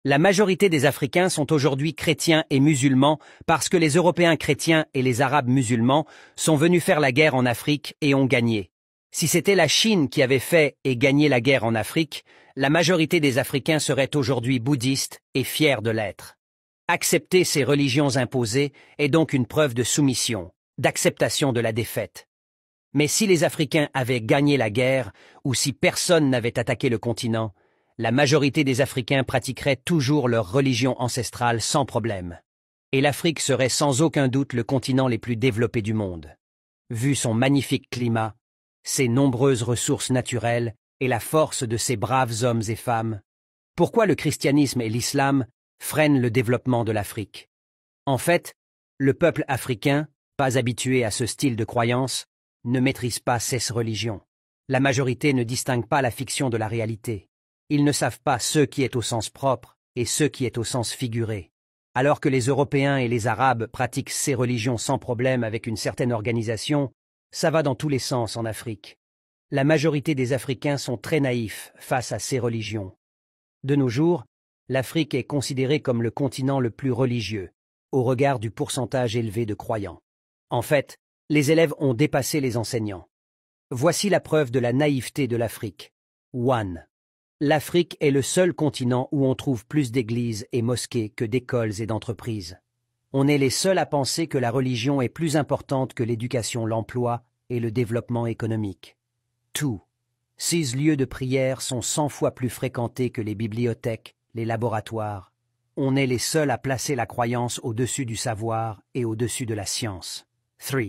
La majorité des Africains sont aujourd'hui chrétiens et musulmans parce que les Européens chrétiens et les Arabes musulmans sont venus faire la guerre en Afrique et ont gagné. Si c'était la Chine qui avait fait et gagné la guerre en Afrique, la majorité des Africains seraient aujourd'hui bouddhistes et fiers de l'être. Accepter ces religions imposées est donc une preuve de soumission, d'acceptation de la défaite. Mais si les Africains avaient gagné la guerre, ou si personne n'avait attaqué le continent, la majorité des Africains pratiqueraient toujours leur religion ancestrale sans problème. Et l'Afrique serait sans aucun doute le continent les plus développés du monde. Vu son magnifique climat, ses nombreuses ressources naturelles et la force de ses braves hommes et femmes, pourquoi le christianisme et l'islam freinent le développement de l'Afrique? En fait, le peuple africain, pas habitué à ce style de croyance, ne maîtrise pas ces religions. La majorité ne distingue pas la fiction de la réalité. Ils ne savent pas ce qui est au sens propre et ce qui est au sens figuré. Alors que les Européens et les Arabes pratiquent ces religions sans problème avec une certaine organisation, ça va dans tous les sens en Afrique. La majorité des Africains sont très naïfs face à ces religions. De nos jours, l'Afrique est considérée comme le continent le plus religieux, au regard du pourcentage élevé de croyants. En fait, les élèves ont dépassé les enseignants. Voici la preuve de la naïveté de l'Afrique. 1. L'Afrique est le seul continent où on trouve plus d'églises et mosquées que d'écoles et d'entreprises. On est les seuls à penser que la religion est plus importante que l'éducation, l'emploi et le développement économique. 2. Ces lieux de prière sont 100 fois plus fréquentés que les bibliothèques, les laboratoires. On est les seuls à placer la croyance au-dessus du savoir et au-dessus de la science. 3.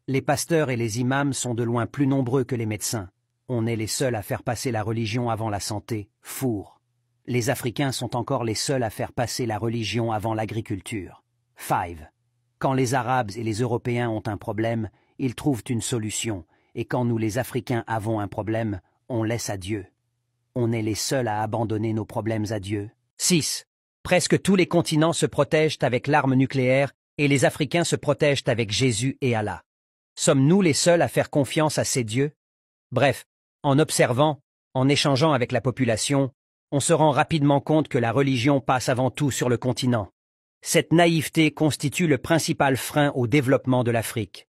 Les pasteurs et les imams sont de loin plus nombreux que les médecins. On est les seuls à faire passer la religion avant la santé. 4. Les Africains sont encore les seuls à faire passer la religion avant l'agriculture. 5. Quand les Arabes et les Européens ont un problème, ils trouvent une solution, et quand nous les Africains avons un problème, on laisse à Dieu. On est les seuls à abandonner nos problèmes à Dieu. 6. Presque tous les continents se protègent avec l'arme nucléaire et les Africains se protègent avec Jésus et Allah. Sommes-nous les seuls à faire confiance à ces dieux? Bref, en observant, en échangeant avec la population, on se rend rapidement compte que la religion passe avant tout sur le continent. Cette naïveté constitue le principal frein au développement de l'Afrique.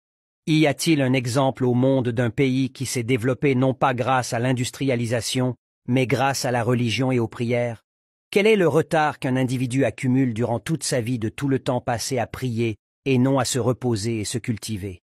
Y a-t-il un exemple au monde d'un pays qui s'est développé non pas grâce à l'industrialisation, mais grâce à la religion et aux prières? Quel est le retard qu'un individu accumule durant toute sa vie de tout le temps passé à prier et non à se reposer et se cultiver?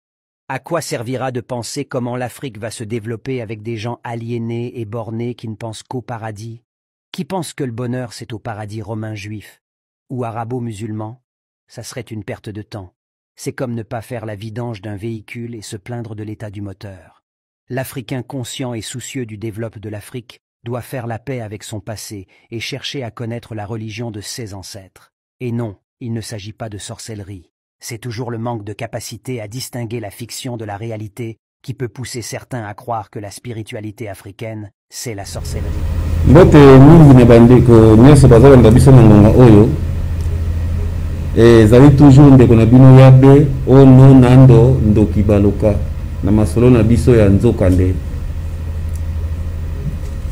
À quoi servira de penser comment l'Afrique va se développer avec des gens aliénés et bornés qui ne pensent qu'au paradis? Qui pense que le bonheur c'est au paradis romain juif ou arabo-musulman? Ça serait une perte de temps. C'est comme ne pas faire la vidange d'un véhicule et se plaindre de l'état du moteur. L'Africain conscient et soucieux du développement de l'Afrique doit faire la paix avec son passé et chercher à connaître la religion de ses ancêtres. Et non, il ne s'agit pas de sorcellerie. C'est toujours le manque de capacité à distinguer la fiction de la réalité qui peut pousser certains à croire que la spiritualité africaine, c'est la sorcellerie. Mbote mingi na bandeko nyonso bazolanda biso na ngonga oyo ezali toujours ndeko na bino yabe ono nando ndoki baloka na masolo na biso ya nzokande.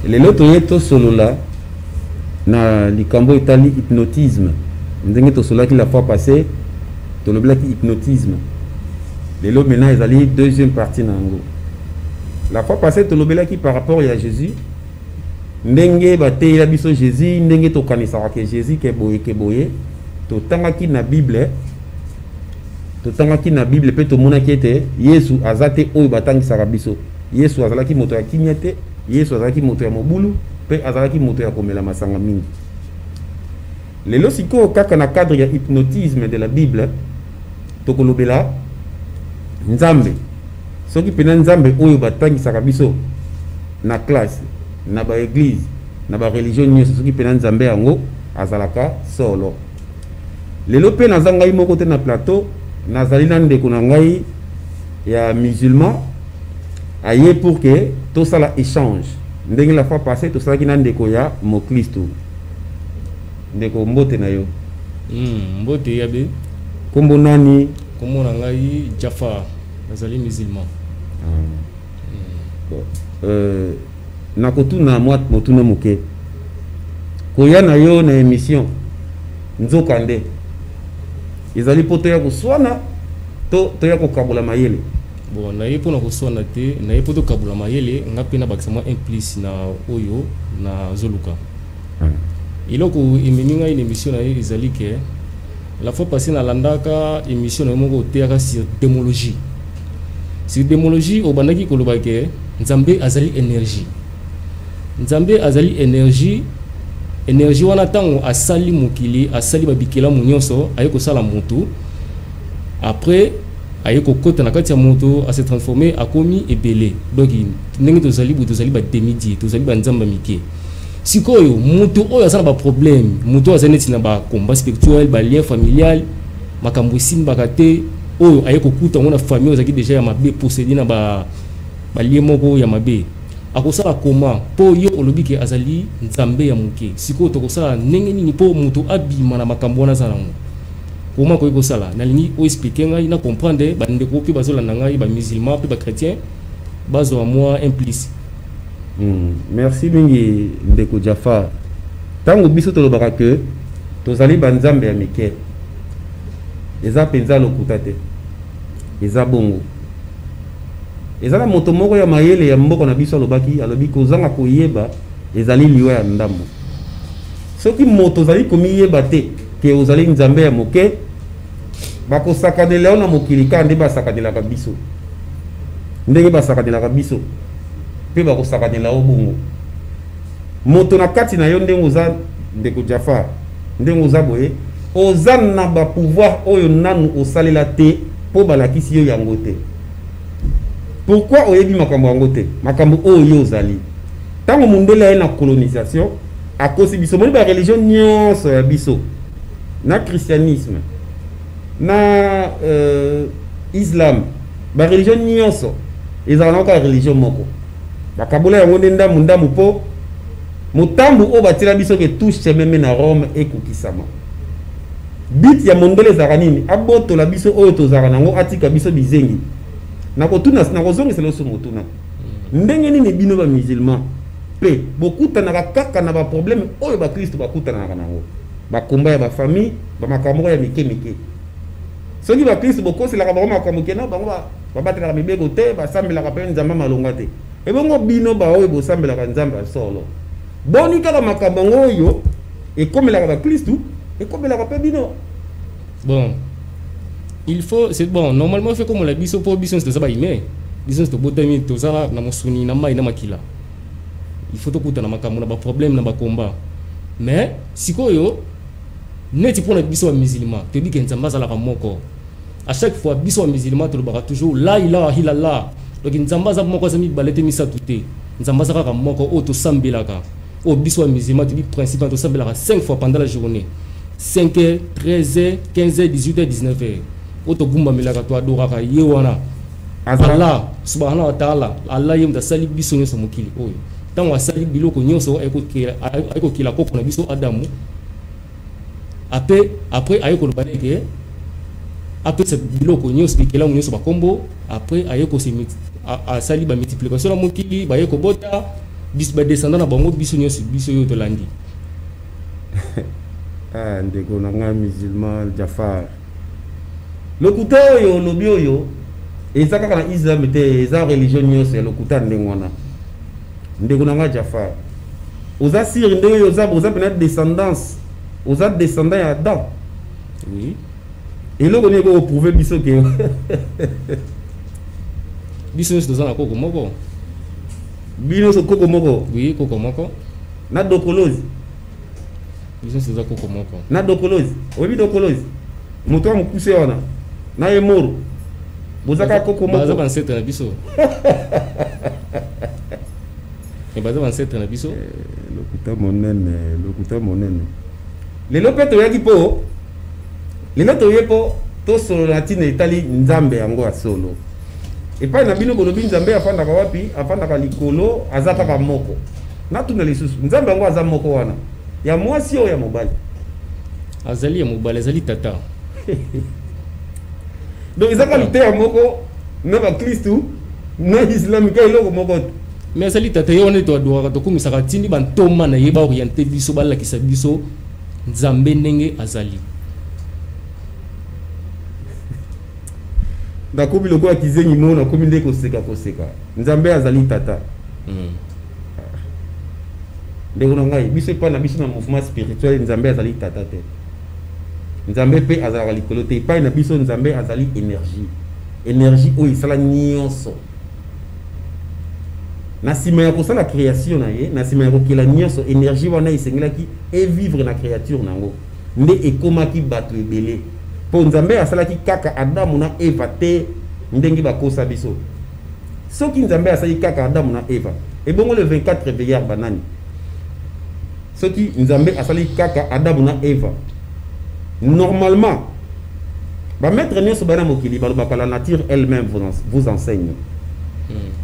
Lelo toye tosolola na likambo etali hypnotisme ndenge tosolaki la fois passée tolobelaki hypnotisme. Lelo maintenant ezali deuxième partie nango. La fois passée tolobelaki par rapport à Jésus ndenge bateyela biso Jésus ndenge tokanisaka ke Jésus ke boye totangaki na Bible pe tomonaki ete Yesu azate oyo batangisaka biso. Yesu azalaki moto ya kimia te, Yesu azalaki moto ya mobulu pe azalaki moto ya komela masanga mingi. Lelo sikoyo kaka na cadre ya hypnotisme de la Bible tokolobela Nzambe. Soki pena Nzambe oyo batangisaka biso na classe, na ba église, na ba religion nyonso soki pena Nzambe yango azalaka solo. Lelo pe nazangai moko te na plateau nazali na ndeko na ngai ya musulman aye pour que tout ça la échange. Ndenge la fois passée tout ça ki na ndeko ya Mokristo. Ndeko mbote na yo. Mbote yabe. Kombo nani? Kombo na ngai Jafar, nazali musulman. Nakotu na mwat motuna moke. koya na yo na émission nzokande ezali po toya koswana toya kokabula mayele. Bon, na ye pona koswana te, na ye poto kabula mayele ngapi na bakisama implice na oyo na zoluka. Iloko emeninga une émission na ye ezali ke la fois passée na landaka émission na moko teaka sur démologie. Sur démologie obandaki koloba ke nzambe azali énergie. Nzambe azali énergie. Énergie wana tango asali mokili, asali babikela munyonso, aye ko sala moto. Après aye ko kota na kati ya moto, a se transformer akomi ebele. Donc ndenge tozali bu tozali ba demi-dieu, tozali ba nzamba mike. Sikoyo moto oyo asala ba problème, moto azali neti na ba combat spirituel, ba lien familial, makambo simba kate oyo aye ko kuta ngona famille ozaki déjà ya mabe posséder na ba lien moko ya mabe. Akosala koma po yo olobike azali nzambe ya muke siko tokosala ndenge nini po mutu abima na makambo na zala ngo koma ko ekosala na lingi o expliquer ngai na comprendre ba ndeko pe bazolanda ngai ba musulman pe ba chrétien bazo a moi implice. Merci mingi ndeko Jafar. Tango biso tolobaka ke tozali ba nzambe ya mike eza penza lokuta te eza bongo ezala moto moko ya mayele ya mboko na biso alobaki alobi kozanga koyeba ezali liwa ya ndambo soki moto zali komiyeba te ke ozali nzambe ya moke bakosakadela na mokili ka nde basakadelaka biso ndenge basakadelaka biso pe bakosakadela obongo moto na kati na yo ndenge oza ndeko Jafar ndenge oza boye oza na ba pouvoir oyo nanu osalela te po balakisi yo yango te. Pourquoi oyebi makambo yango te makambo oyo ozali tango mundele ya na colonisation akosi biso moni ba religion nyonso ya biso na christianisme na islam ba religion nyonso ezala na religion moko bakabola yango nde ndamu po mutambu o batila biso ke touche meme na Rome ekokisama bit ya mondele ezaka nini abotola biso oyo tozala nango atika biso bizengi na kotuna na kozongi selo so motuna ndenge nini bino ba musulman pe bokuta na kaka na ba problème oyo ba Kristo bakuta na nango ba komba ya ba famille ba makambo ya mike soki ba Kristo bokosi la ba makambo kena bango ba batela mibego te ba sambela ka pe nzamba malonga te e bongo bino ba oyo bo sambela ka nzamba solo boni kaka makambo oyo e komela ba Kristo e komela ka pe bino. Bon, il faut, c'est bon, normalement on fait comme on l'a dit, pour business de ça, mais business de botami, tout ça, na mosuni, na mai, na makila. Il faut tout couper na makambo, na ba problème, na ba combat. Mais si quoi yo, net pour les biso musulmans, te dit qu'il nzamba zala moko. À chaque fois biso musulman, tu le bara toujours la ilaha illallah. Donc nzamba za moko zami balete misa tuté. Nzamba zala moko o to sambelaka. O biso musulman, tu dis principal to sambelaka 5 fois pendant la journée. 5h, 13h, 15h, 18h, 19h. Oto gumba milaka to adoraka yewana. Allah subhanahu wa ta'ala Allah yem da sali biso nyoso mokili oyo. Tango asali biloko nyonso ayeko kila koko na biso Adamu. Après ayeko lobaleke après ce biloko nyonso bikela nyonso bakombo après ayeko se asali ba multiplication na mokili ba yeko bota bis ba descendant na bango biso nyonso biso yo to landi. Ah ndeko na nga musulman Jafar. Lokuta oyo lobi oyo ezaka kana Islam te eza religion nyonso lokuta ndengona. Ndeko na nga Jafar. Oza sir ndenge yo oza pena descendance. Oza descendant ya Adam. Oui. Et là on est go prouver biso que biso nyonso toza na koko moko. Bino so koko moko. Oui, koko moko. Na dokolozi. Biso toza koko moko. Na dokolozi. Obi dokolozi. Moto wa mukuse wana. Na ye moro. Bozaka koko moko. Baza bansetre na biso. Et baza bansetre na biso. Lokuta monene. Lelo pe to yaki po. Lelo to yepo to solo latine itali nzambe yango asolo. Et pas na bino kolobi nzambe afanda ka wapi? Afanda ka likolo azaka ka moko. Na tuna lisusu. Nzambe yango aza moko wana. Ya mwasi o ya mobali. Azali ya mobali, azali tata. Donc ils ont qualité à moko na ba Christou na islam ka iloko moko. mais azali tata ye wana toadoaka tokumisaka tindi bantoma na ye baoriente biso balakisa biso nzambe ndenge azali. nakomi lokola kizengi mo nakomi nde koseka nzambe azali tata. ndeko na ngai biso epai na biso na mouvement spirituel nzambe azali tata te. nzambe mpe azalaka likolo te. epai na biso nzambe azali énergie oyo esala nyonso. na nsima ya kosala création na ye, na nsima ya kokela nyonso énergie wana esengelaki evivre na créature nango nde ekomaki bato ebele. mpo nzambe asalaki kaka adamu na eva te ndenge bakosa biso. soki nzambe asali kaka adamu na eva ebongo le 24 veillard banani. soki nzambe asali kaka adamu na eva normalement bametre nyonso bana mokili balobaka la nature elle-même vous enseigne.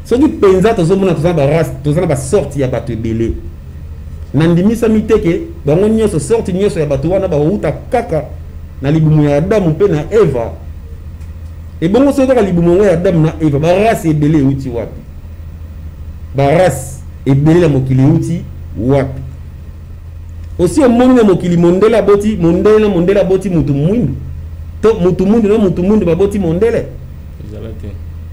soki penza tozomona toza na basorti ya bato ebele na ndimisami te ke bango nyonso sorti nyonso ya bato wana bauta kaka na libumu ya adamu mpe na eva. ebongo soki kaka libumu yango ya adamu na eva barase ebele euti wapi? barase ebele na mokili euti wapi? osi omoni na mokili mondele aboti mondele aboti mutu mwindu to mutu mwindu na mutu mwindu baboti mondele.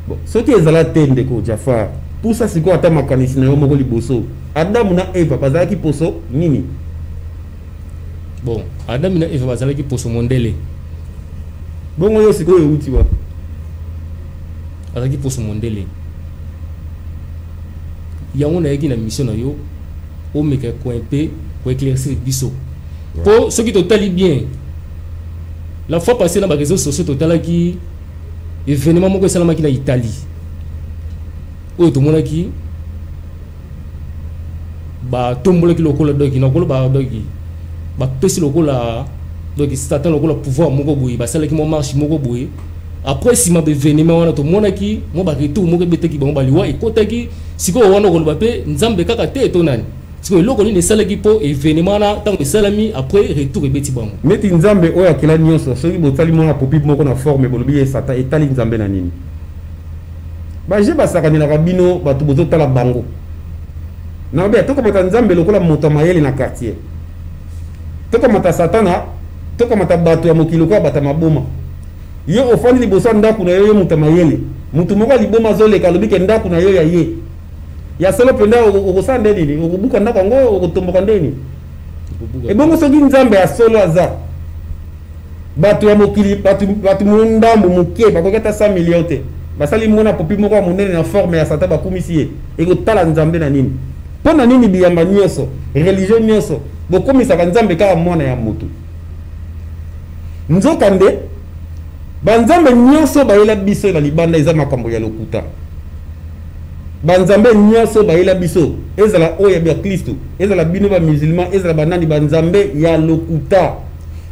bon soki ezala te ndeko Jafar pusa sikoyo ata makanisi na yo moko liboso adamu na eva bazalaki poso nini? bon adamu na eva bazalaki poso mondele. bongo yo sikoyo euti wapi? azalaki poso mondele. yango nayaki na mission na yo omeka coin mpe éclaircir biso. Pour ceux qui totali bien la fois passée dans les réseaux sociaux total qui événement moko salama qui na Italie oyo to mona ki ba tombola ki lokola doki na koloba doki ba pesi lokola doki satan lokola pouvoir moko boyi ba sala ki mo marche moko boyi après si ma événement wana to mona ki mo ba retour moko bete ki ba liwa e kotaki siko wana koloba pe nzambe kaka te to nani. Parce que loko ni salaki po événement na tant que salami après retour et beti bango. Meti nzambe oya kila nyonso soki botali mona popi moko na forme bolobi satan etali nzambe na nini. Ba je basakani na rabino batu bozotala bango. Na be to komata nzambe lokola moto mayele na quartier. To komata satana, to komata batu ya mokilo kwa bata maboma. Yo ofandi liboso ndaku na yo moto mayele. Mutu moko liboma zoleka lobike ndaku na yo ya ye. Ya solo penda okosande nini okubuka ndako ngo okotomboka ndeni ebongo soki nzambe ya solo aza bato ya mokili bato mondambo moke bakoketa 100 millions te basali mona popi moko ya monene na forme ya satan bakumisi ye ekotala nzambe na nini mpo na nini biyamba nyonso religion nyonso bokomisaka nzambe kaka mwana ya motu nzokande banzambe nyonso bayela biso na libanda eza makambo ya lokuta. Banzambe nyonso bayela biso ezala oya bya Kristo ezala bino ba musulman ezala banani banzambe ya lokuta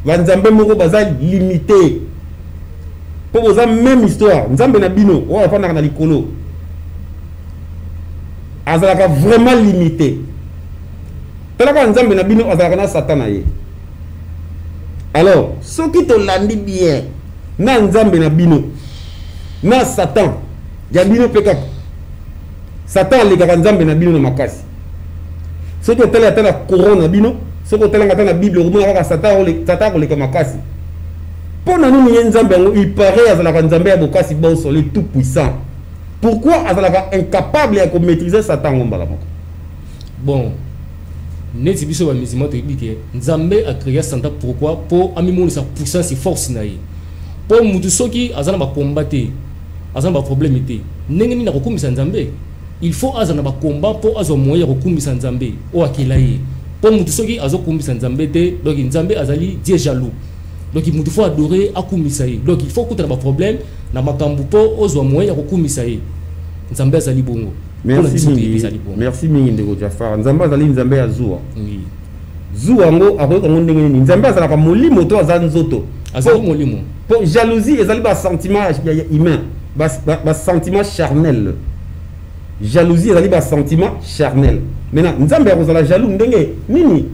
banzambe moko baza limité po boza même histoire nzambe na bino oya fana na likolo azalaka vraiment limité talaka nzambe na bino azalaka na satan na ye. Alors soki to landi bien na nzambe na bino na satan ya bino peka Satan alikaka nzambe na bino na makasi. Soki otala ata na corona na bino, soki otala ata na Bible omona kaka Satan koleka makasi. Pona nini ye nzambe yango il paraît azalaka nzambe ya bokasi boso le tout puissant. Pourquoi azalaka incapable ya maîtriser Satan ngombala moko? Bon, neti biso ba musulman to ibike nzambe a créé Satan pourquoi pour amimoni sa puissance et force na ye. Pour mutu soki azana ba combattre, azana ba problème té. Ndenge ni na kokumisa nzambe. Il faut azana ba combat pour azo moyen kokumisa nzambe o akela ye. Pour mutu soki azo kumbisa nzambe te, donc nzambe azali Dieu jaloux. Donc il faut adorer akumisa ye. Donc il faut kutana ba problème na makambu po ozo moyen kokumisa ye. Nzambe azali bongo. Merci mingi ndeko Jafar. Nzambe azali nzambe ya zuwa. Oui. Zuwa ngo akoka ngo ndenge ni nzambe azalaka molimo to azali nzoto. Azali molimo. Pour jalousie ezali ba sentiment humain, ba sentiment charnel. Jalousie ezali ba sentiment charnel. Maintenant nzambe akozala jaloux ndenge nini?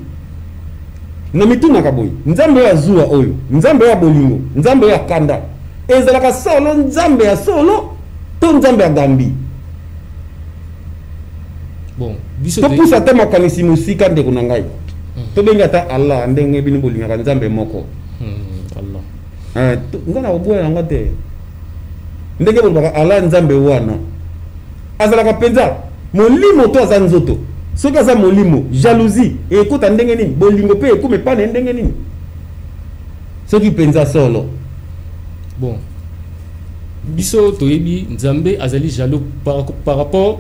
Na mituna kaboyi. Nzambe ya zuwa oyo, nzambe ya bolingo, nzambe ya kanda. Ezalaka solo nzambe ya solo to nzambe ya gambi. biso to pusa ta makanisi musika ndeko na ngai to benga ta Allah ndenge bino bolinga nzambe moko Allah ngana oboya nga te ndenge bolaka Allah nzambe wana azalaka penza molimo to aza nzoto soki aza molimo jalousie ekota ndenge nini bolingo pe ekome pane ndenge nini soki penza solo bon biso toyebi nzambe azali jaloux par rapport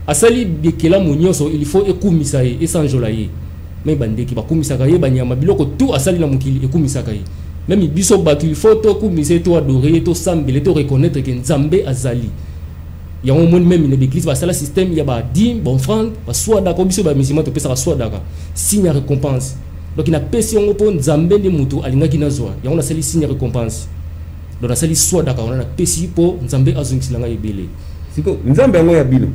asali bekela monyoso il faut ekumisa ye esanjola ye mais bandeki bakumisaka ye banyama biloko tout asali na mokili ekumisaka ye même biso bato il faut to kumisa to adorer to sambele to reconnaître que nzambe azali ya on monde même na l'église ba sala système ya ba dim bon offrande ba soit d'accord biso ba musulman to pesa soit d'accord signe ya récompense donc il a pesi on po nzambe ndi mutu alingaki na zwa ya on a sali signe ya récompense donc na sali soit d'accord on a pesi po nzambe azongisi langa ebele siko nzambe yango ya bino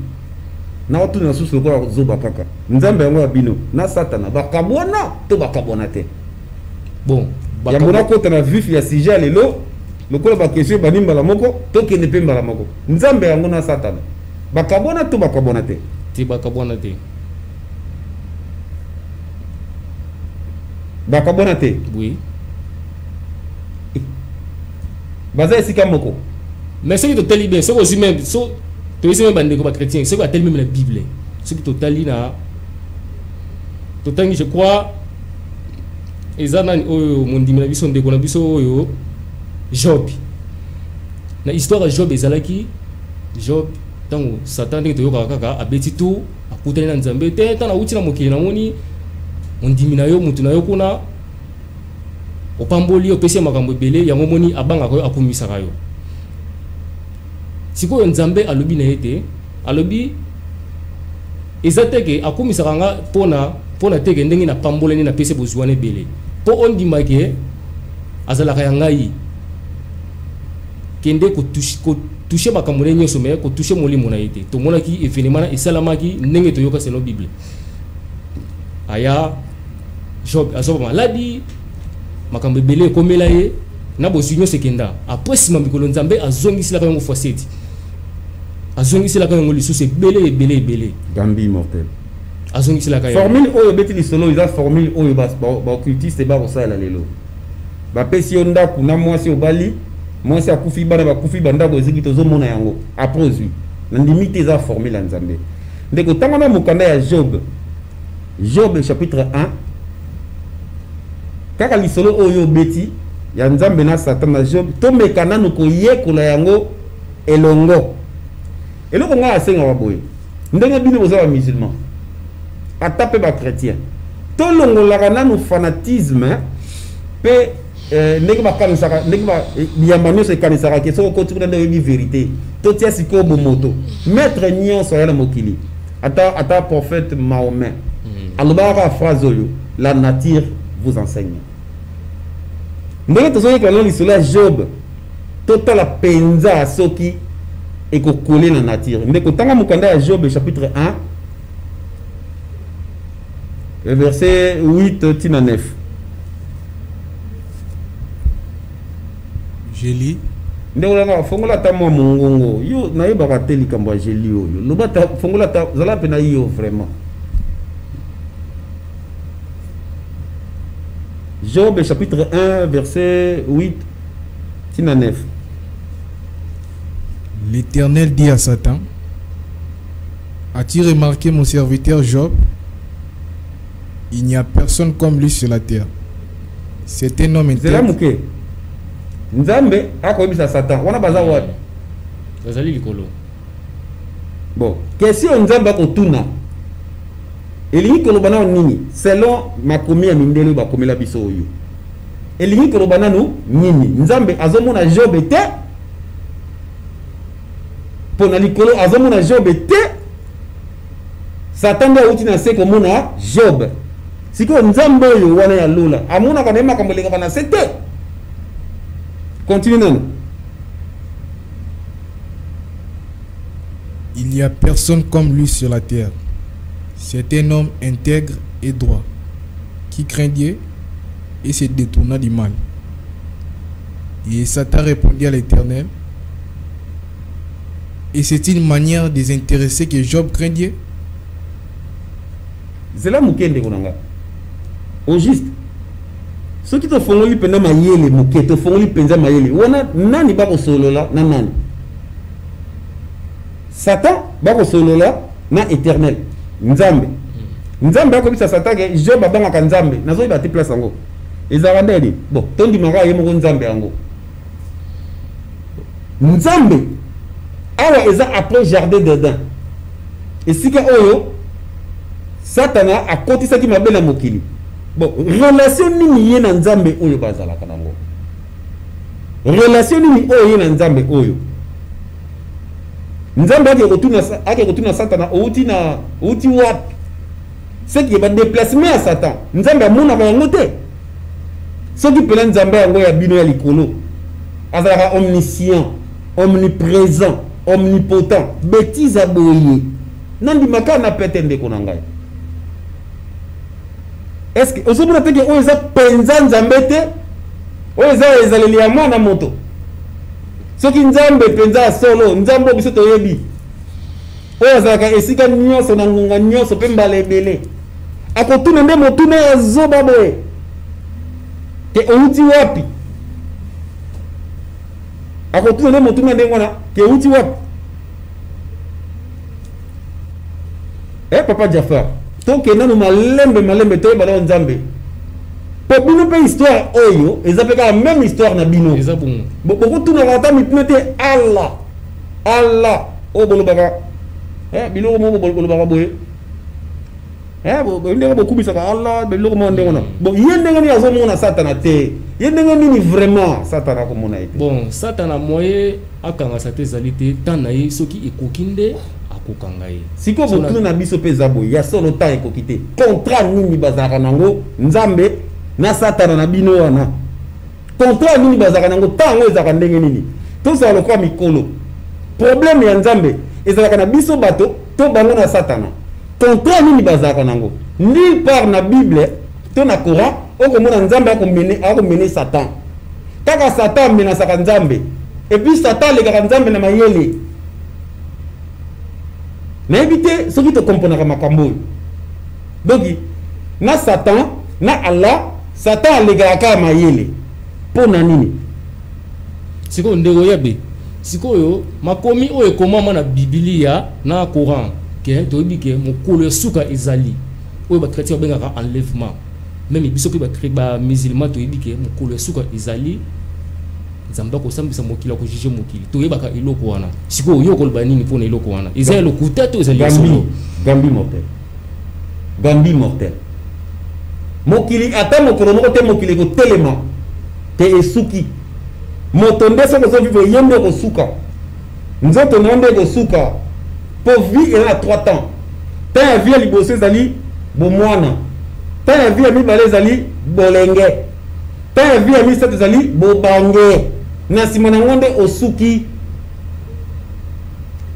na watu na susu ko zoba kaka nzambe yango ya bino na satana bakabwana to bakabwana te bon ya mona kota na vif ya sujet lelo lokola ba question banimba la moko to kende pemba la moko nzambe yango na satana bakabwana to bakabwana te ti bakabwana te bakabwana te oui baza esika moko mais ce qui totali bien c'est aussi même so to ese même bandeko ba chrétien c'est quoi tellement la bible ce qui totali na totangi je crois ezana oyo mondimi na biso ndeko na biso oyo Job na histoire ya Job ezalaki Job tango Satan ndenge toyoka kaka abeti tu akutani na nzambe te tana uti na mokili na moni mondimi na yo mutu na yo kuna opamboli opesi makambo ebele yango moni abanga ko akumisaka yo sikoyo nzambe alobi na ete alobi ezateke akumisaka nga pona teke ndenge na pamboleni na pese bozwane ebele po ondimake azalaka ya ngai kende ko toucher makambo na nyonso mais ko toucher molimo na ete to monaki événement na esalamaki ndenge toyoka seno bible aya Job azoba maladi makambo ebele ekomela ye na bozinyo sekenda après sima mikolo nzambe azongisila kango fois 7 azongisila kango lisusu ebele gambi immortel azongisila kango formule oyo beti lisolo iza formule oyo ba occultiste ba osala lelo ba pesi onda kuna mwasi obali mwasi akufi bana bakufi banda ko eziki tozomona yango après lui na limite za formule ya nzambe ndeko tanga na mukanda ya Job chapitre 1 kaka lisolo oyo beti ya nzambe na Satan na Job to mekana no ko yekola yango elongo eloko nga asenga waboye ndenge bino boza ba musulman atape ba chrétien to longola nanu fanatisme pe ndenge bakanisaka ndenge ba yambano se kanisaka ke so ko tukuna ndenge vérité to tia siko bomoto maître nyonso ya mokili ata prophète Mahomet alobaka phrase oyo la nature vous enseigne ndenge tozoyeka lelo lisolo ya Job totala penza soki ekokole na nature ndeko tanga mukanda ya Job chapitre 1 verset 8 tina 9 je lis ndeko langa fongola ta mwa mongongo yo nayebaka te likambo ya jeli oyo loba ta fongola ta zala pe na yo vraiment Job chapitre 1 verset 8 tina 9. L'Éternel dit à Satan: As-tu remarqué mon serviteur Job? Il n'y a personne comme lui sur la terre. C'est un homme intègre. Nzambe akoyebisa Satan wana baza wapi bazali likolo bon question nzambe akotuna elingi koloba na nini selon makomi ya mindele bakomela biso oyo elingi koloba nanu nini nzambe azomona Job te pona likolo azomona Job te Satan nda uti na se komona Job siko nzambe oyo wana ya lola amona kana makambo lenga bana sete. Continue non. Il n'y a personne comme lui sur la terre. C'est un homme intègre et droit, qui craint Dieu et se détourna du mal. Et Satan répondit à l'Éternel: Et c'est une manière désintéressée que Job craint Dieu? c'est là mukende konanga au juste ceux qui te font lui pendant mayele muke te font lui penza mayele wana nani ba ko solola na nani Satan ba ko solola na éternel nzambe nzambe ko bisa Satan ke je babanga ka nzambe nazo ba te place yango ezara ndeni bon tondi maka ye moko nzambe yango nzambe awa eza après jardin d'Eden esika oyo Satana a kotisaki mabe na mokili bon relation nini ye na nzambe oyo bazalaka nango relation nini oyo ye na nzambe oyo nzambe ake kotuna Satana outi wapi c'est que ba déplacement à Satan nzambe amonaka yango te soki pela nzambe yango ya bino ya likolo azalaka omniscient omniprésent omnipotent bêtise aboye nandimaka na pete ndeko na ngai est-ce que ozomona teke oyo eza penza nzambe te oyo eza ezaleli ya mwana moto soki nzambe penza ya solo nzambe biso toyebi oyo azalaka esika nyonso na ngonga nyonso mpe mbala ebele akotuna nde motuna ya zoba boye ke outi wapi akotuna nde motuna nde ngwana ke outi wapi papa Jafar toke nanu malembe toyeba na nzambe po bino mpe histoire oyo eza mpe kaka même histoire na bino eza bongo bokotunaka ata mituna te ala oyo bolobaka biloko moko bolobaka boye ndenge bokubisaka ala biloko moko ndenge wana bon ye ndenge nini azomona Satana te ye ndenge nini vraiment Satana akomona ye te bon Satana moye akangasa te ezali te ntan na ye soki ekoki nde akokanga ye sikoyo botuna na biso mpe eza boye ya solo ntan ekoki te contrat nini bazalaka nango nzambe na Satana na bino wana contrat nini bazalaka nango ntango ezalaka ndenge nini tozala lokola mikolo problème ya nzambe ezalaka na biso bato to bango na Satana contrat nini bazalaka nango nulle part na Bible to na Coran okomona nzambe akomene Satan kaka Satan amenasaka nzambe et puis Satan alekaka nzambe na mayele nayebi te soki tokomponaka makambo oyo donc na Satan na Allah Satan alekaka kaka mayele mpo na nini sikoyo ndeko yabe sikoyo makomi oyo ekomama na Biblia na Coran ke toyebi ke mokolo ya suka ezali oyo bakretien babengaka enlèvement même biso mpe bamusulman toyebi ke mokolo ya suka ezali nzambe akosambisa mokili akojuge mokili toyebaka eloko wana sikoyo oyo okoloba nini mpona eloko wana eza ya lokuta to ezali gambi mortel mokili ata mokolo moko te mokili ekotelema te esuki moto nde soki ozovivre ye nde ekosuka nzoto na nde ekosuka po vie eza na 3 temps temps ya vie ya liboso ezali bomwana temps ya vie ya mibale ezali bolenge temps ya vie ya misato ezali bobange na nsima na ngo nde osuki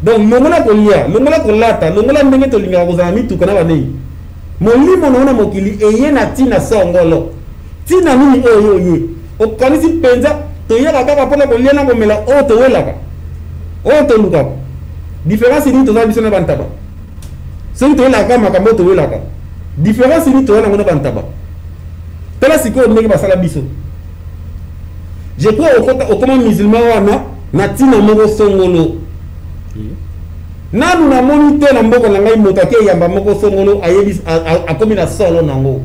donc longola kolia longola kolata longola ndenge tolingaka kozala mituka na banei molimo na ona mokili eye na ntina songolo ntina nini oyo ye okanisi mpenza toyaka kaka mpona kolia na komela oyo towelaka oyo tolukaka différence nini tozala biso na bantaba soki toyelaka makambo oyo towelaka différence nini toza nango na bantaba tala sikoyo ndenge basala biso je crois okoma musulman wana na ntina moko songolo nanu namoni te na mboka na ngai moto ake eyamba moko songolo akomi na solo nango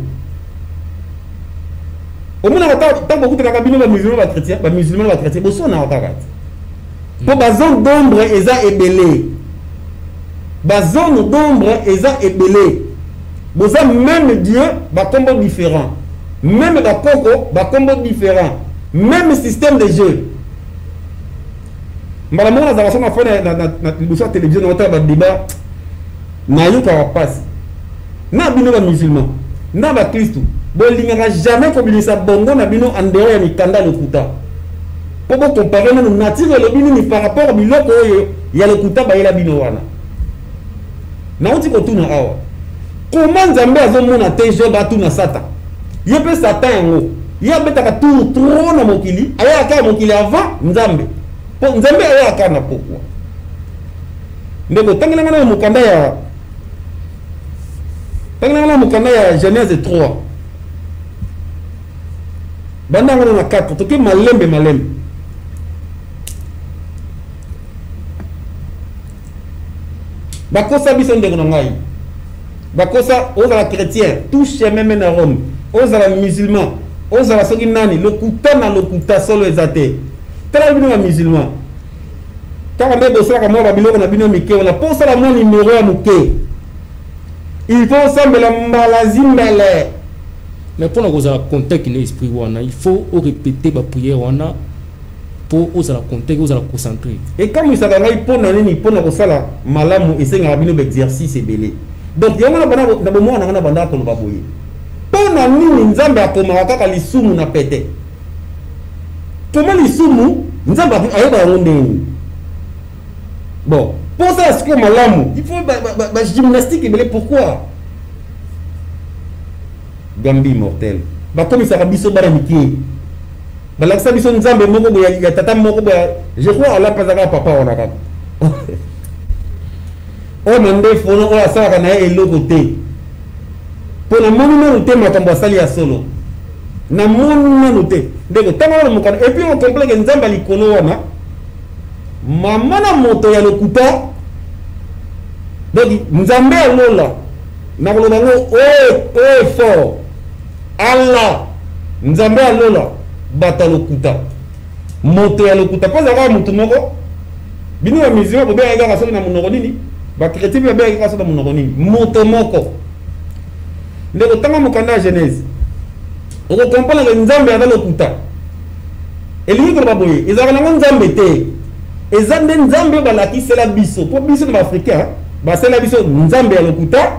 omonaka ntango okutanaka bino bamusulman bakretien bosonaka kaka te mpo bazone d'ombre eza ebele bazone d'ombre eza ebele boza même Dieu bakombo différent même bakoko bakombo différent même système de jeu mbala moko nazala so na fo na liboso ya télévision na otala badébat nayokaka mpasi na bino bamusulman na bakristu bolingaka jamais kobimisa bongo na bino en dehors ya mikanda lokuta mpo bokompare nano nature elobi nini par rapport biloko oyo ya lokuta bayela bino wana nauti kotuna awa koma nzambe azomona te job atuna Satan ye mpe Satan yango ye abetaka tour trop na mokili ayaka mokili avant nzambe mpo nzambe ayaka na pokwa ndeko tangelanga na mokanda ya tangana mukanda ya Genèse 3 banda ngana na 4 toke malembe bakosa biso ndeko na ngai bakosa ozala chrétien tout chemin mène à Rome ozala musulman ozala soki nani lokuta na lokuta solo ezate tala bino na musulman kaka nde bosalaka mwa babiloko na bino mike wana mpo osala mwa nimero ya moke il faut osambela mbala zimbele mais pour kozala contexte na esprit wana il faut répéter ba prière wana pour ozala contexte ozala concentré ekamwisaka ngai mpo na nini mpo na kosala malamu esengaka bino baexercice ebele donc yango na bomwana nanga na bandaka koloba boye mpo na nini nzambe akomaka kaka lisumu na pete koma lisumu nzambe ayeba yango ndeni bon pour ça sikoyo malamu il faut bagymnastique ebele pourquoi gambi mortel bakomisaka biso bana mike balakisa biso nzambe moko boya ya tata moko boya je crois ala pazaka papa wana kaka o mande fono o asalaka na ye eloko te mpo na moni nanu te makambo asali ya solo na moni nanu te ndeko ntango wana mokano epuis okompleke nzambe likolo wana mama na moto ya lokuta donc nzambe alola na koloba ngo oyo fort ala nzambe alola bata lokuta moto ya lokuta mpo ezalaka motu moko bino ya musulman bobeyaka kaka soki na monoko nini bakretien mpe babeyaka kaka soki na monoko nini moto moko ndeko ntango mokanda ya Genèse okokomprendre nzambe aza lokuta elingi koloba boye ezalaka nango nzambe te eza nde nzambe balakisela biso mpo biso na baafricain basala biso nzambe ya lokuta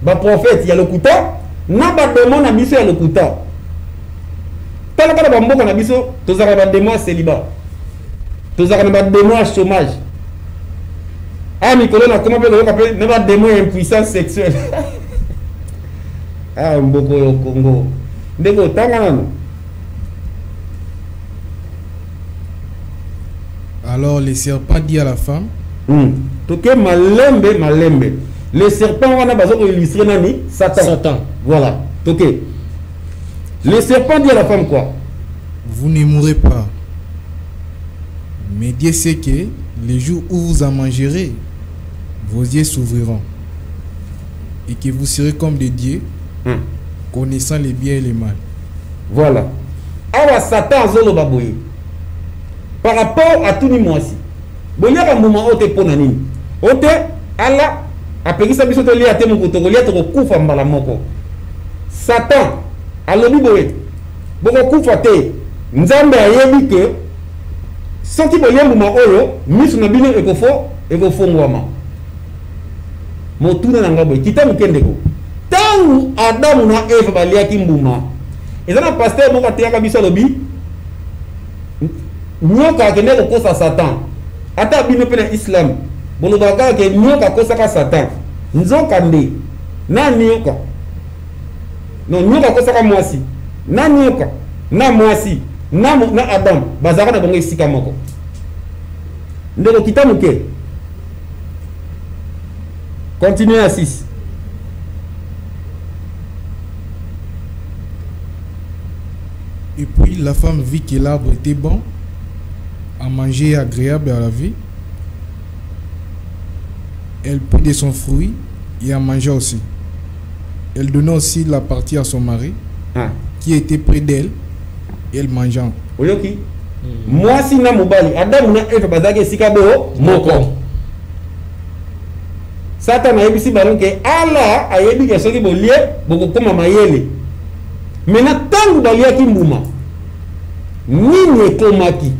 baprofete ya lokuta na bademo na biso ya lokuta tala kaka bamboka na biso tozalaka na bademo ya célibat tozalaka na bademo ya chômage mikolo nakoma mpe koyoka mpe na bademo ya impuissance sexuelle mboko oyo Congo ndenge otanga nano. Alors le serpent dit à la femme, toke malembe. Le serpent wana bazoko illustrer nani? Satan. Voilà. Toke. Le serpent dit à la femme quoi? Vous ne mourrez pas. Mais Dieu sait que les jours où vous en mangerez, vos yeux s'ouvriront. Et que vous serez comme des dieux, connaissant les biens et les mal. Voilà. Awa Satan zolo baboye. Par rapport à tout ni moisi. Bonyaka moment ote pona nini. Ote ala apekisa biso to lia te mokoto lia to kufa mbala moko. Satan alobi boye. Boko kufa te. Nzambe ayebi ke soki bolia mbuma oyo misu na bino ekofongwama. Motuna na ngabo kita mukendeko. Tangu Adamu na Eva baliaki mbuma. Ezana pasteur moko ateyaka biso lobi nyoka akende kokosa Satan. Ata bino pe na Islam bolobaka ke nyoka kosaka Satan. Nzoka nde na nyoka. Non nyoka kosaka mwasi. Na nyoka na mwasi na Adam bazaka na bongo esika moko. Ndeko kitamuke. Continuez à 6. Et puis la femme vit que l'arbre était bon à manger et agréable à la vue. Elle prit de son fruit et en mangea aussi. Elle donna aussi la partie à son mari qui était près d'elle et elle mangea. Oyoki. Moi si na mobali Adam na Eva bazaki esika bo moko. Satan ayebisi balon ke ala ayebi ke soki bolie bokokoma mayele. Mena tangu baliaki mbuma nini ekomaki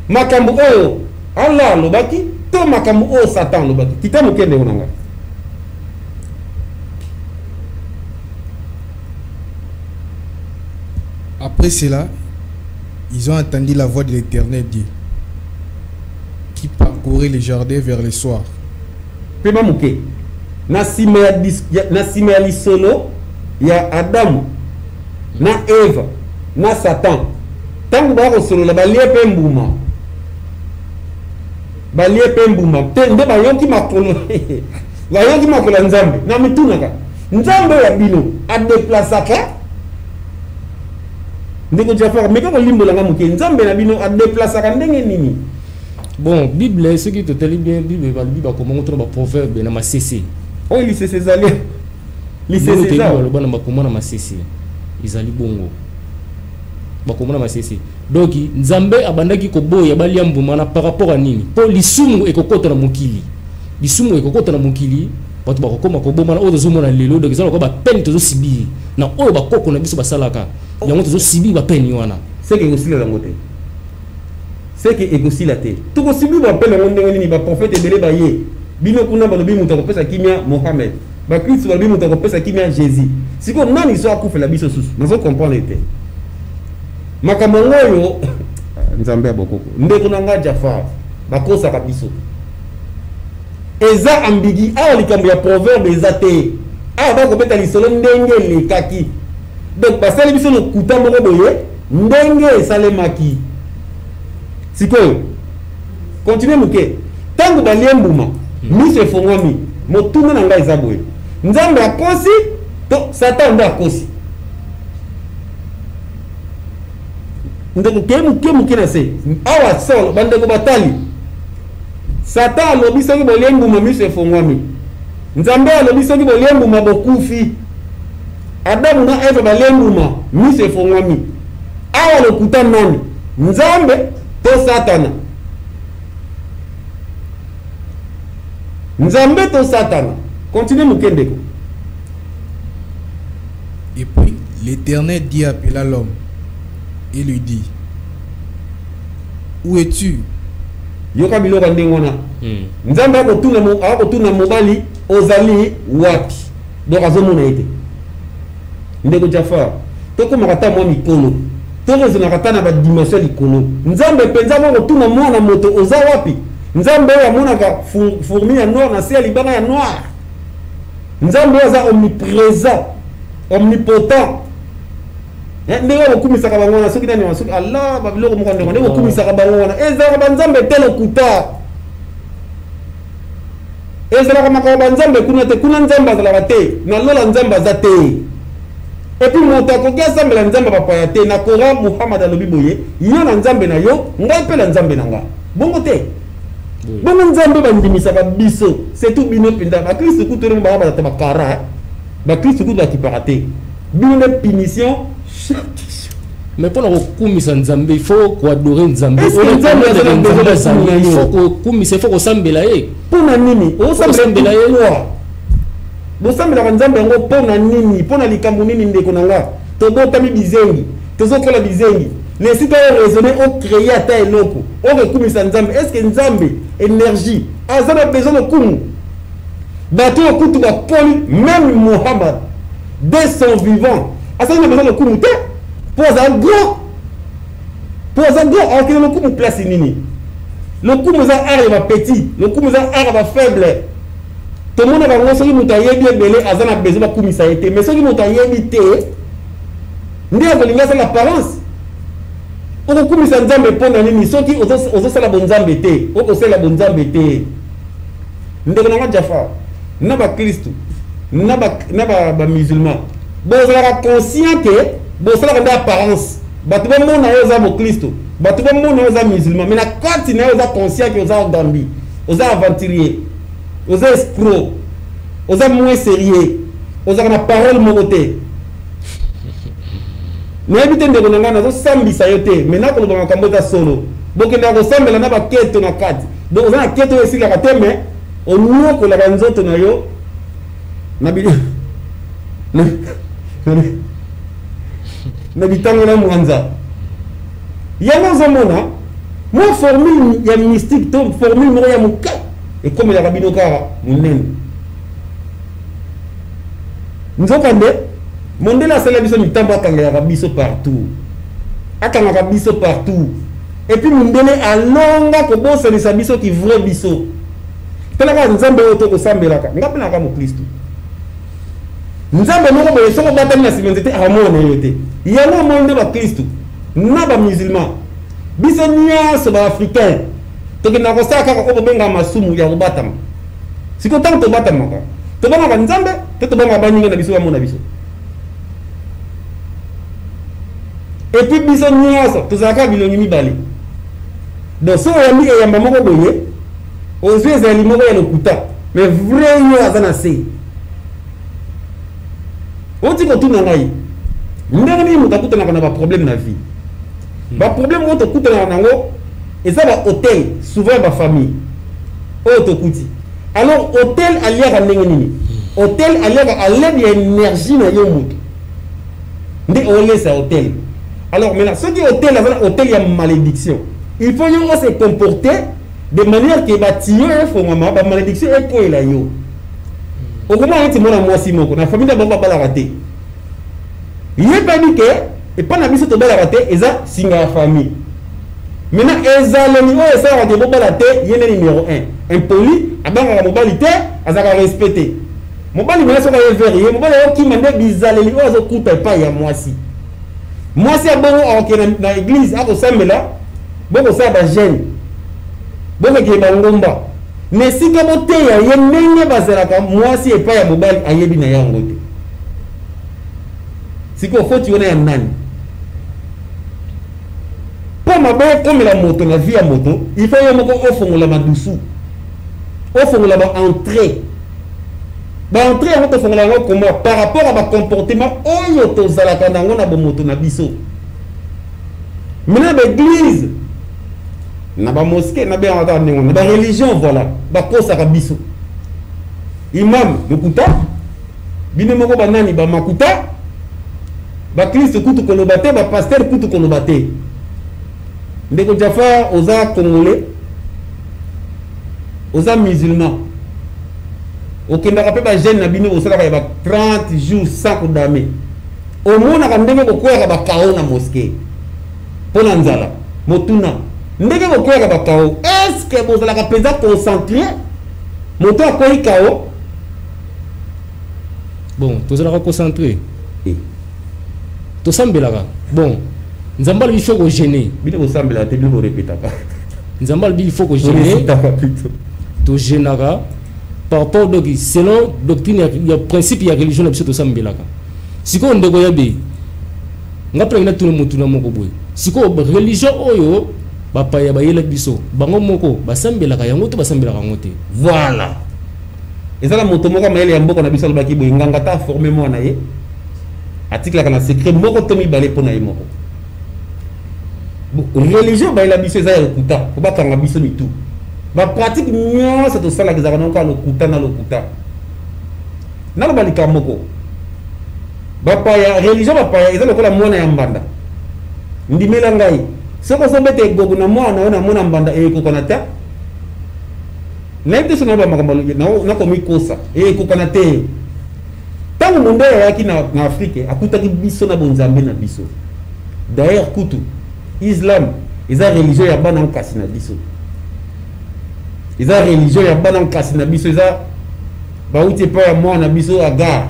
makambo oyo ala alobaki to makambo oyo Satan alobaki kita mokende onanga. Après cela, ils ont entendu la voix de l'Éternel Dieu qui parcourait les jardins vers le soir. Pema muke na sima lisolo ya Adamu na Eva na Satan tangu bako solo la balie pe mbuma te nde bayoki makolo bayoki makolo nzambe na mitunaka nzambe ya bino a déplaçaka ndeko Jafar mais quand limbo langa muke nzambe na bino a déplaçaka ndenge nini. Bon, Bible, ce qui te tellement bien, Bible, comment on trouve un proverbe dans ma CC. Oh, il s'est césaré. Il s'est césaré. Le bon, comment on a ma CC. Ils allaient bongo. Comment on a ma CC. Donc, Nzambe abandaki kobo ya bali ambumana par rapport à nini. Pour lisumu ekokota na mukili. Lisumu ekokota na mukili. Bato ba kokoma kobomana ozo zomona lelo donc ezala ko ba peine tozo sibi. Na oyo ba koko na biso basalaka. Yango tozo sibi ba peine wana. C'est que aussi la ngote. C'est que égosi la terre. Tout aussi bien appelle le monde ni ba prophète belé ba ye. Bino kuna ba lobi muta kopesa kimia Mohamed. Ba Christ ba lobi muta kopesa kimia Jésus. Siko nani so akufa la biso susu. Nazo comprendre te. Makambo ngoyo Nzambe abokoko. Ndeko nanga Jafar bakosa ka biso. Eza ambigi a likambo ya proverbe eza te. A ba ko beta lisolo ndenge le kaki. Donc basali biso no kuta moko boye ndenge esalemaki. Sikoyo continue muke tangu baliembuma mise fongwami motuna na ngai eza boye nzambe akosi to satan ndo akosi ndeko ke muke na se awa solo bandeko batali satan alobi soki boliembuma mise fongwami nzambe alobi soki boliembuma bokufi adamu na eva baliembuma mise fongwami awa lokuta nani nzambe to satana nzambe to satana continue mukendeko. Et puis l'Éternel dit appela l'homme et lui dit où es-tu? Yoka biloko ndengona nzambe akotuna mobali ozali wapi donc azomona ete ndeko Jafar tokomaka ta mwa mikolo tozozonaka ta na badimension likolo nzambe mpenza moko tuna mwana moto oza wapi nzambe oyo amonaka fourmi ya noir na se ya libanga ya noir nzambe oyo aza omniprésent omnipotent ndenge bokumisaka bango wana soki nani soki ala babiloko moko ndenge ndenge bokumisaka bango wana ezalaka banzambe te lokuta ezalaka makambo banzambe kuna te kuna nzambe azalaka te na lola nzambe aza te. Et puis mon takoki asambela nzambe bapaya te na Kora Muhammad alobi boye yo na nzambe na yo ngai pe na nzambe na nga bongo te bongo nzambe bandimisa biso c'est tout bino pinda ba Kristo kutere mba ba ta bakara ba Kristo kutu bakipara te bino de punition. Mais pour nous kumisa nzambe il faut ko adorer nzambe il faut ko kumisa il faut ko sambela ye pona nini o sambela ye bosambela nzambe yango pona nini pona likambo nini ndeko nanga tobotami bizengi tozokola bizengi lesika oyo raisonner o créer ata eloko okokumisa nzambe est ce que nzambe énergie aza na besoin de kumu bato okutu bapoli même Mohamed dès son vivant azali na besoin de kumu te po aza grand akokende lokumu place nini lokumu eza art ya bapetit lokumu eza art ya bafaible. Tout le monde a dit que a besoin de kumisa été mais soki moto ayebi te ndi akolinga sa l'apparence okokumisa nzambe pona nini soki ozosala bonzambe te okosala bonzambe te ndeko nanga Jafar na ba Kristo na ba musulman bozalaka conscient que bosalaka nde apparence bato bamona yo oza Kristo bato bamona yo oza musulman mais na kati na yo oza conscient que oza gambi oza aventurier oza escroc oza moins sérieux oza na parole moko te nayebi te ndeko na ngai nazosambisa yo te mais nakoloba makambo eza solo bokendaka kosambela na baketo na kati donc oza na keto oyo esilaka te mais onyokolaka nzoto na yo na bitango na mwanza yango ozomona mwa formule ya mystique to formule moko ya moka ekomelaka bino kaka monene nzokande mondele asala biso mitambo akangaka biso partout et puis mondele alonga kobosanisa biso ki vrai biso talaka nzambe oyo tokosambelaka ngapelaka mokristo nzambe moko boye soko batami na simenze te amona yo te yango amoni nde bakristo na bamusulman biso nyonso baafricain tokendaka kosala kaka oyo bobengaka masumu ya kobatama siko ntango tobatamaka tobanga nzambe te tobanga baninga na biso ba mona biso. Et puis biso nyasa tozaka bilongi mibale. Donc so ya mi ya mama ko boye aux yeux za limoko ya lokuta mais vrai yo azana se. Oti ko tuna ngai. Ndenge ni mutakuta na ba problème na vie. Ba problème on to kuta na nango et ça va hôtel souvent ba famille. Oto kuti. Alors hôtel aliaka ndenge nini? Hôtel aliaka à l'aide ya énergie na yo mutu. Ndi olé ça hôtel. Alors maintenant, ce qui est hôtel, hôtel, il y a malédiction. Il faut se comporter de manière que les bâtiments la malédiction est pour les yo. Au moment où tu es moi si mon la famille n'a pas la rater. Il n'est pas dit que et pas la mise de la rater et ça c'est la famille. Maintenant, les animaux et ça va de la rater, il y a le numéro 1. Impoli, avant la mobilité, à ça respecter. Mobile mais ça va vérifier. Mobile qui m'a dit bizarre les animaux ça coûte pas il y a moi si. Moi c'est bon dans l'église à Kosambela bon ça va gêne bon que ba ngomba mais si ka bote ya yenenge bazalaka moi si pas ya mobile ayebi na yango te si ko faut tu on ya nani pour ma ba comme la moto la vie à moto il faut yomoko ofongola madusu ofongola ba entrée ba entrée on te fongola ngo comment par rapport à ba comportement oyo to zalaka nango na bomoto na biso maintenant l'église na ba mosquée na ba ndenge na ba religion voilà ba kosa ka biso imam lokuta bine moko banani ba makuta ba Christ kutu kolobate ba pasteur kutu kolobate ndeko jafa oza congolais oza musulman okendaka pe ba jeune na bino osalaka ba 30 jours sans kodame omonaka ndenge bokweka ba kao na mosquée pona nzala motuna ndenge bokweka ba kao est-ce que bozalaka penza concentré moto akoyi kao bon tozalaka concentré tosambelaka bon nzambala il faut ko gêner bino bosambela te bino répétaka nzambala il faut ko gêner to gênaka par rapport donc selon doctrine il y a principe il y a religion na biso tosambelaka siko ndeko yabe ngapela ina tuna mutu na moko boy siko religion oyo bapa ya bayela biso bango moko basambelaka yango to basambelaka ngote voilà ezala moto moko mayele ya mboko na biso alobaki boy nganga ta formé mo na ye article kana secret moko to mi balé pona ye moko religion bayela biso ezala lokuta ko bakanga biso mitu ba pratique nyonso to sala kizaka na lokuta na lokuta na balika moko bapa ya religion bapa ya ezala kola mwana ya mbanda ndimela ngai soko so bete gogo na mwana na mwana mbanda e ko konata na ite sona ba makamalo na komi kosa e ko konata tango monde ya ki na Afrique akutaki biso na bonzambe na biso d'ailleurs kutu islam eza religion ya bana nkasi na biso eza religion ya bana nkasi na biso eza bauti pa ya mwana biso agar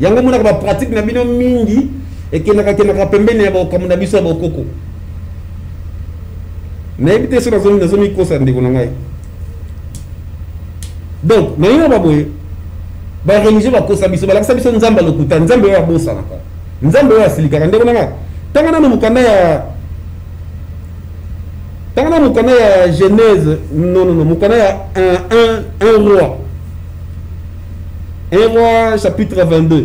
yango mona ba pratique na bino mingi ekenaka pembeni ya bokamu na biso ya bokoko na ebite so na zomi kosa ndeko na ngai donc na yina baboye ba religion ba kosa biso balakisa biso nzamba lokuta nzambe ya bosa naka nzambe ya silikaka ndeko na ngai tanga na mukanda ya Genèse non mukanda ya un roi chapitre 22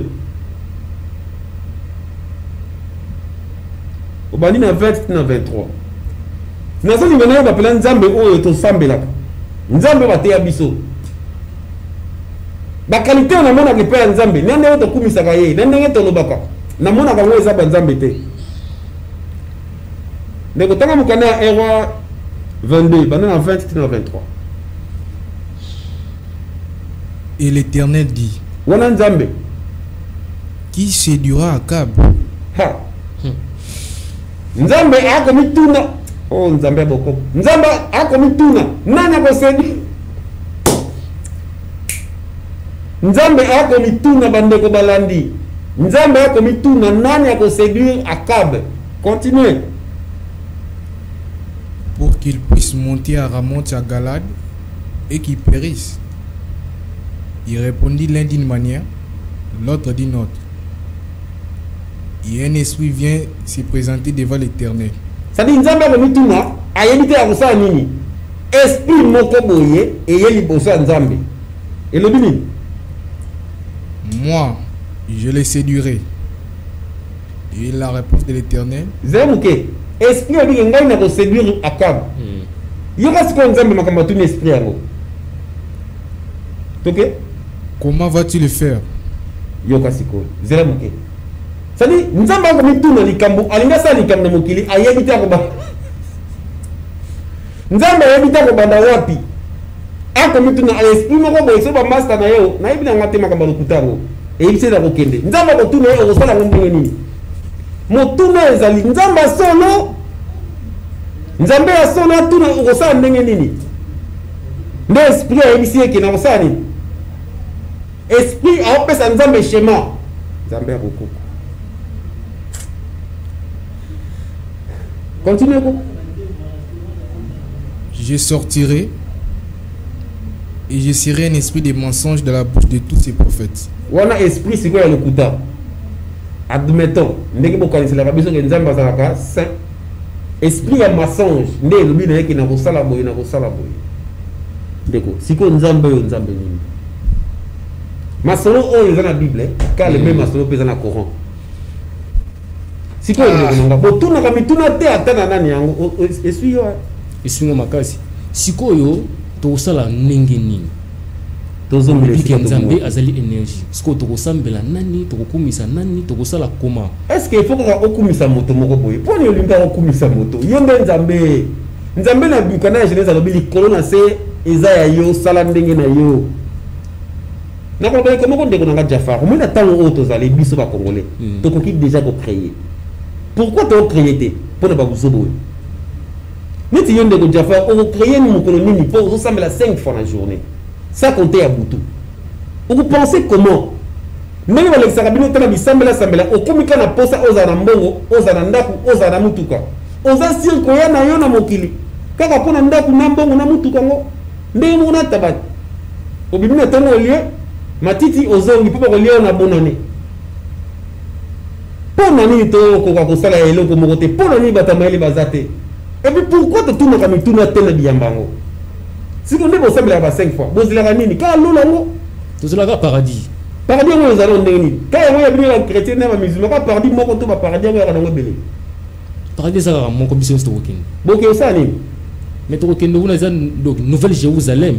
au bani na 20 na 23 nazali mena ba pela nzambe oyo to sambelaka nzambe bateya biso ba qualité na mona ke pe nzambe nande oto kumisaka ye nande to lobaka na mona ka ngwe za ba nzambe te ndeko tanga mukanda ya roi 22 bana na 20 na 23 et l'Éternel dit wana nzambe qui séduira Akab ha nzambe ako mituna oh nzambe boko nzambe ako mituna nani ako sedi nzambe ako mituna bandeko balandi nzambe ako mituna nani ako séduire Akab continuez pour qu'il puisse monter à Ramoth à Galade et qu'il périsse. Il répondit l'un d'une manière, l'autre d'une autre. Et un esprit vient se présenter devant l'Éternel. Ça dit nzambe ko mituna ayebite ya kosala nini esprit moko boye eye liboso ya nzambe elobi nini Moi je les séduirai. Et la réponse de l'Éternel, zemuke esprit obi ngai na ko séduire Akab yoka siko nzambe makambo tuni esprit yango toke comment vas-tu le faire? yoka siko zemuke sadi nzambe ko mituna likambo alinga sa likambo na mokili ayebite ko ba nzambe ayebite ko banda wapi ako mituna esprit moko boye so ba master na yo na yebina ngate makambo lokutango eyibise na kokende nzambe ko tuna yo osala ngombe nini motuna ezali nzambe solo nzambe ya solo atuna okosala ndenge nini nde esprit ayebisi eke na kosala nini esprit aopesa nzambe shema nzambe ya bokoko continue ko je sortirai et je serai un esprit de mensonge dans la bouche de tous ces prophètes. wana esprit sikoyo ya lokuta admettons ndenge bokanisela biso ke nzambe azalaka saint esprit ya mensonge nde elobi na yeke na kosala boye ndeko sikoyo nzambe oyo nzambe nini masolo oyo eza na bible ka le même masolo mpe eza na coran sikoyo ndeko nanga botunaka mituna te ata na nani yango esui yo esingo makasi sikoyo tokosala ndenge nini tozombelesika nzambe azali énergie sikoyo tokosambela nani tokokumisa nani tokosala koma est-ce que il faut kaka okumisa moto moko boye mponi olingaka okumisa moto yo nde nzambe na bukana ya genese alobi likolo na se eza ya yo sala ndenge na yo nakoloba eko moko ndeko nanga jafar omoi na ntango oyo tozali biso bakongolais tokoki déjà kocréer pourquoi tokocréer te mpona babuso boye neti yo ndeko jafar okocréer ni mokolo nini mpo ozosambela 5 fois na journée ça compter à Boutou. Vous pensez comment? Même avec sa cabine, on a bisambela sambela. Okomika na posa ozana mbongo, ozana ndaku, ozana mutuka. Oza sirko ya na yo na mokili. Kaka pona ndaku na mbongo na mutuka ngo. Ndenge mona tabat. Obimina tongo lié, matiti ozongi popo lié na bonane. Pona ni to ko ko sala eloko moko te. Pona ni batamaeli bazate. Et puis pourquoi te tourner comme tourner tena biyambango? Si on est possible à 5 fois, vous l'avez mis, car l'eau là-haut, tout cela va paradis. Paradis, nous allons donner. Quand il y a bien un chrétien, un musulman, paradis, moi, quand on va paradis, on va aller belé. Paradis, ça va mon commission de Tokin. Bon, que ça, mais Tokin, nous avons une nouvelle Jérusalem.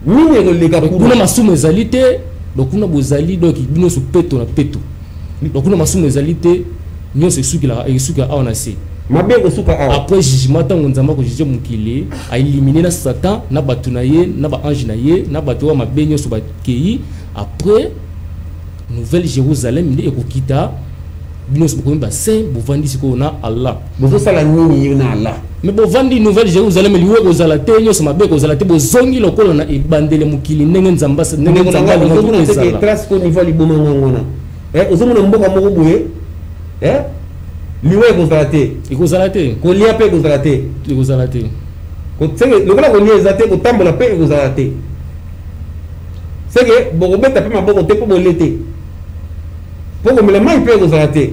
Nous, les gars, nous avons ma zalité, donc on a beaux alliés, donc nous sommes péto, on a péto. Donc on a ma zalité, nous sommes ceux qui ont assez. Après jugement tant nzamba ko juger mukile a éliminer na satan na batunaye na ba ange naye na batuwa mabenyo so bakei après nouvelle Jérusalem ndi ekokita bino so ko mba saint bo vandi siko na Allah bo sala nini na Allah mais bo vandi nouvelle Jérusalem liwe ko zala te nyo so mabe ko zala te bo zongi lokolo na ebandele mukili ndenge nzamba ndenge nzamba ngona te trace ko niveau liboma ngona ozomona mboka moko boye liwe kozalate ikozalate kolia pe kozalate ikozalate ko tsenge lokola kolia ezate ko tambola pe kozalate seke bokobeta pe maboko te po bolete poko mela mai pe kozalate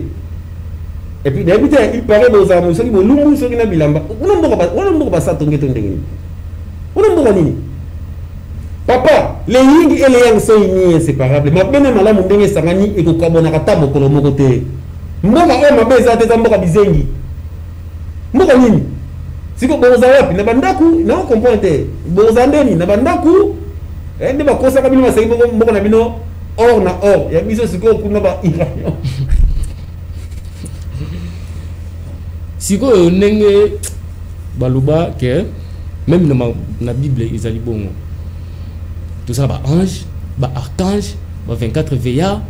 et puis d'habitude il paraît dans un soki bolumbu soki na bilamba ona mboko ba sato ngeto ndenge ona mboko nini papa les ying et les yang sont inséparables ma bena malamu ndenge sangani e ko kabona ka tabokolo moko te mboka oyo mabe eza te eza mboka bizengi mboka nini siko boza wapi na bandaku na comprendre te boza ndeni na bandaku nde bakosaka bino basengi mboka na bino or na or ya biso siko kuna ba iranian siko ndenge baloba ke même na bible ezali bongo tout ça ba ange ba archange ba 24 veillards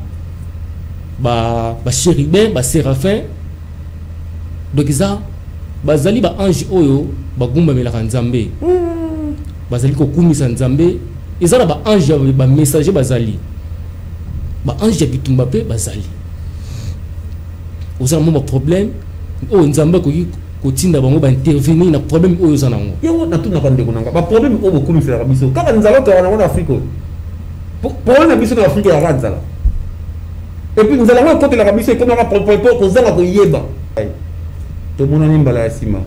ba chérubin ba séraphin donc ça bazali ba ange oyo bagumba melaka nzambe bazali ko kumisa nzambe ezala ba ange ba messager bazali ba ange ya bitumba pe bazali osala mo problème o nzambe ko tinda bango ba intervenir na problème oyo za nango yo na tuna ka ndeko nanga ba problème oyo ko kumisa biso kaka nzala to na Afrique problème na biso na Afrique ya ranzala. Et puis nous allons côté la biso comme on a pour kozanga ko yeba. To monani mbala ya sima.